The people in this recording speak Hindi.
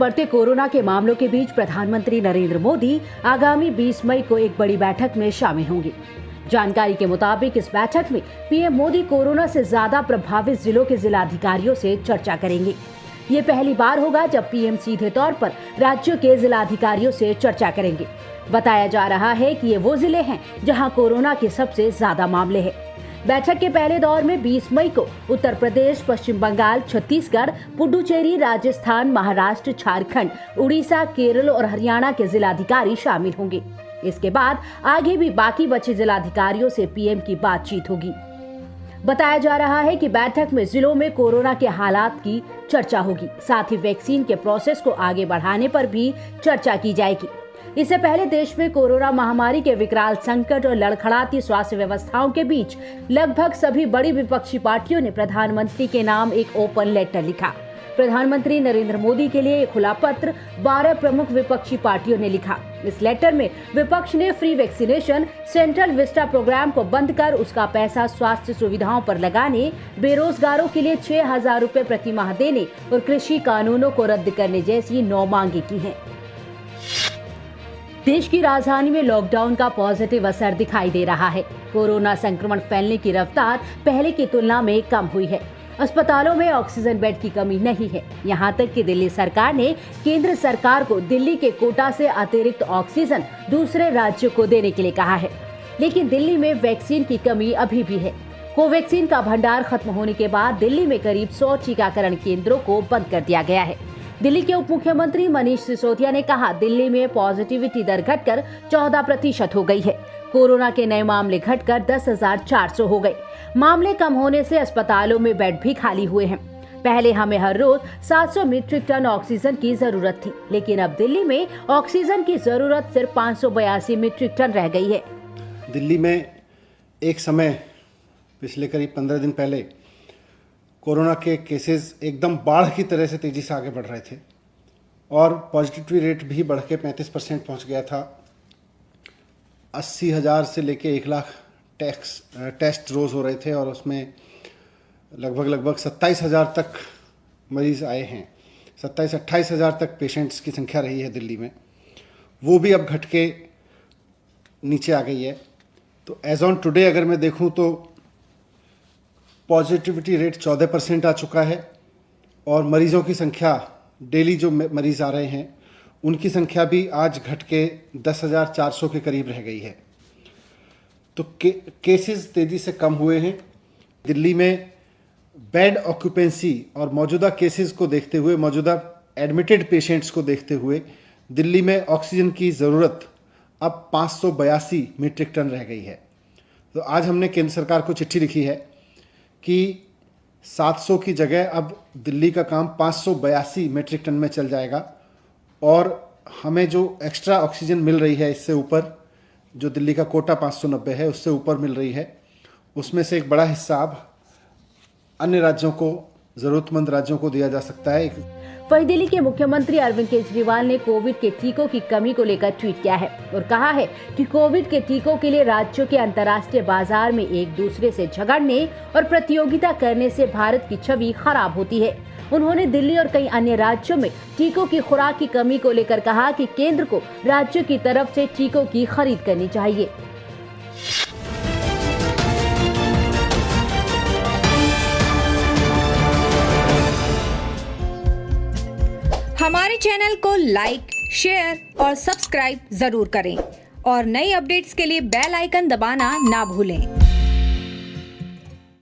बढ़ते कोरोना के मामलों के बीच प्रधानमंत्री नरेंद्र मोदी आगामी 20 मई को एक बड़ी बैठक में शामिल होंगे। जानकारी के मुताबिक इस बैठक में पीएम मोदी कोरोना से ज्यादा प्रभावित जिलों के जिलाधिकारियों से चर्चा करेंगे। ये पहली बार होगा जब पीएम सीधे तौर पर राज्यों के जिलाधिकारियों से चर्चा करेंगे। बताया जा रहा है कि ये वो जिले हैं जहां कोरोना के सबसे ज्यादा मामले हैं। बैठक के पहले दौर में 20 मई को उत्तर प्रदेश, पश्चिम बंगाल, छत्तीसगढ़, पुडुचेरी, राजस्थान, महाराष्ट्र, झारखंड, उड़ीसा, केरल और हरियाणा के जिलाधिकारी शामिल होंगे। इसके बाद आगे भी बाकी बचे जिलाधिकारियों से पीएम की बातचीत होगी। बताया जा रहा है कि बैठक में जिलों में कोरोना के हालात की चर्चा होगी, साथ ही वैक्सीन के प्रोसेस को आगे बढ़ाने पर भी चर्चा की जाएगी। इससे पहले देश में कोरोना महामारी के विकराल संकट और लड़खड़ाती स्वास्थ्य व्यवस्थाओं के बीच लगभग सभी बड़ी विपक्षी पार्टियों ने प्रधानमंत्री के नाम एक ओपन लेटर लिखा। प्रधानमंत्री नरेंद्र मोदी के लिए एक खुला पत्र 12 प्रमुख विपक्षी पार्टियों ने लिखा। इस लेटर में विपक्ष ने free vaccination, Central Vista programme को बंद कर उसका पैसा स्वास्थ्य सुविधाओं पर लगाने, बेरोजगारों के लिए 6,000 रुपए प्रति माह देने और कृषि कानूनों को रद्द करने जैसी 9 मांगे की हैं। देश की राजधानी में लॉकडाउन का पॉजिटिव असर दिखाई दे रहा है। कोरोना संक्रमण फैलने की रफ्तार पहले की तुलना में कम हुई है। अस्पतालों में ऑक्सीजन बेड की कमी नहीं है। यहाँ तक कि दिल्ली सरकार ने केंद्र सरकार को दिल्ली के कोटा से अतिरिक्त ऑक्सीजन दूसरे राज्यों को देने के लिए कहा है। लेकिन दिल्ली में वैक्सीन की कमी अभी भी है। कोवैक्सीन का भंडार खत्म होने के बाद दिल्ली में करीब 100 टीकाकरण केंद्रों को बंद कर दिया गया है। दिल्ली के उप मुख्यमंत्री मनीष सिसोदिया ने कहा, दिल्ली में पॉजिटिविटी दर घटकर 14% हो गई है। कोरोना के नए मामले घटकर 10,400 हो गए। मामले कम होने से अस्पतालों में बेड भी खाली हुए हैं। पहले हमें हर रोज 700 मीट्रिक टन ऑक्सीजन की जरूरत थी, लेकिन अब दिल्ली में ऑक्सीजन की जरूरत सिर्फ 582 मीट्रिक टन रह गई है। दिल्ली में एक समय पिछले करीब 15 दिन पहले कोरोना के केसेस एकदम बाढ़ की तरह से तेजी से आगे बढ़ रहे थे और पॉजिटिविटी रेट भी बढ़ के 35% पहुंच गया था। 80,000 से लेके 1 लाख टेस्ट रोज हो रहे थे और उसमें लगभग 27,000 तक मरीज आए हैं। 27-28,000 तक पेशेंट्स की संख्या रही है दिल्ली में। वो भी अब घट के नीचे आ गई है। तो एज ऑन टुडे अगर मैं देखूं तो पॉजिटिविटी रेट 14% आ चुका है और मरीजों की संख्या, डेली जो मरीज आ रहे हैं उनकी संख्या भी आज घट के 10,400 के करीब रह गई है। तो केसेस तेजी से कम हुए हैं। दिल्ली में बेड ऑक्यूपेंसी और मौजूदा केसेस को देखते हुए, मौजूदा एडमिटेड पेशेंट्स को देखते हुए दिल्ली में ऑक्सीजन की ज़रूरत अब 582 मीट्रिक टन रह गई है। तो आज हमने केंद्र सरकार को चिट्ठी लिखी है कि 700 की जगह अब दिल्ली का काम 582 मीट्रिक टन में चल जाएगा और हमें जो एक्स्ट्रा ऑक्सीजन मिल रही है इससे ऊपर, जो दिल्ली का कोटा 590 है उससे ऊपर मिल रही है, उसमें से एक बड़ा हिस्सा अब अन्य राज्यों को, जरूरतमंद राज्यों को दिया जा सकता है। वहीं दिल्ली के मुख्यमंत्री अरविंद केजरीवाल ने कोविड के टीकों की कमी को लेकर ट्वीट किया है और कहा है कि कोविड के टीकों के लिए राज्यों के अंतर्राष्ट्रीय बाजार में एक दूसरे से झगड़ने और प्रतियोगिता करने से भारत की छवि खराब होती है। उन्होंने दिल्ली और कई अन्य राज्यों में टीकों की खुराक की कमी को लेकर कहा कि केंद्र को राज्यों की तरफ से टीकों की खरीद करनी चाहिए। हमारे चैनल को लाइक, शेयर और सब्सक्राइब जरूर करें और नई अपडेट्स के लिए बेल आइकन दबाना ना भूलें।